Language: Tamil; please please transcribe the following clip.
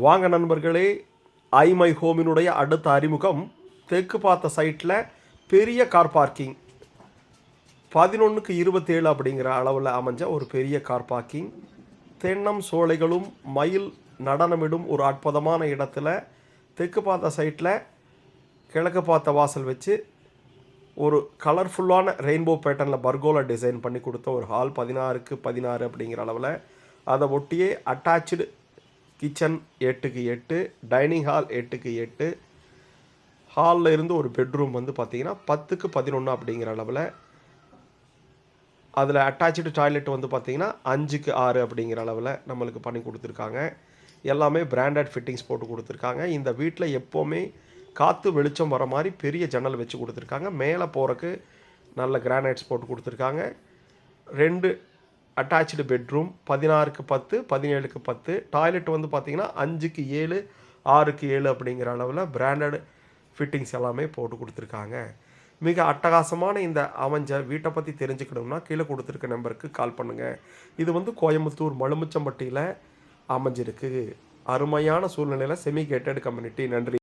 வாங்க நண்பர்களே, ஐ மை ஹோமினுடைய அடுத்த அறிமுகம். தெற்கு பார்த்த சைட்டில் பெரிய கார் பார்க்கிங், 11க்கு 27 அப்படிங்கிற அளவில் அமைஞ்ச ஒரு பெரிய கார் பார்க்கிங். தென்னம் சோலைகளும் மயில் நடனமிடும் ஒரு அற்புதமான இடத்துல தெற்கு பார்த்த சைட்டில் கிழக்கு பார்த்த வாசல் வச்சு ஒரு கலர்ஃபுல்லான ரெயின்போ பேட்டர்னில் பர்கோலா டிசைன் பண்ணி கொடுத்த ஒரு ஹால் 16க்கு 16 அப்படிங்கிற அளவில். அதை ஒட்டியே அட்டாச்சு கிச்சன் 8க்கு 8, டைனிங் ஹால் 8க்கு 8, ஹாலில் இருந்து ஒரு பெட்ரூம் வந்து பார்த்திங்கன்னா 10க்கு 11 அப்படிங்கிற அளவில். அதில் அட்டாச்சு டாய்லெட் வந்து பார்த்திங்கன்னா 5க்கு 6 அப்படிங்கிற அளவில் நம்மளுக்கு பண்ணி கொடுத்துருக்காங்க. எல்லாமே பிராண்டட் ஃபிட்டிங்ஸ் போட்டு கொடுத்துருக்காங்க. இந்த வீட்டில் எப்போவுமே காற்று வெளிச்சம் வர மாதிரி பெரிய ஜன்னல் வச்சு கொடுத்துருக்காங்க. மேலே போகிறக்கு நல்ல கிரானைட்ஸ் போட்டு கொடுத்துருக்காங்க. 2 அட்டாச்சு பெட்ரூம், 16க்கு 10, 17க்கு 10. டாய்லெட் வந்து பார்த்திங்கன்னா 5க்கு 7, 6க்கு 7 அப்படிங்கிற அளவில் பிராண்டட் ஃபிட்டிங்ஸ் எல்லாமே போட்டு கொடுத்துருக்காங்க. மிக அட்டகாசமான இந்த அமைஞ்ச வீட்டை பற்றி தெரிஞ்சுக்கணும்னா கீழே கொடுத்துருக்க நம்பருக்கு கால் பண்ணுங்கள். இது வந்து கோயம்புத்தூர் மலுமிச்சம்பட்டியில் அமைஞ்சிருக்கு. அருமையான சூழ்நிலையில் செமி கேட்டட் கம்யூனிட்டி. நன்றி.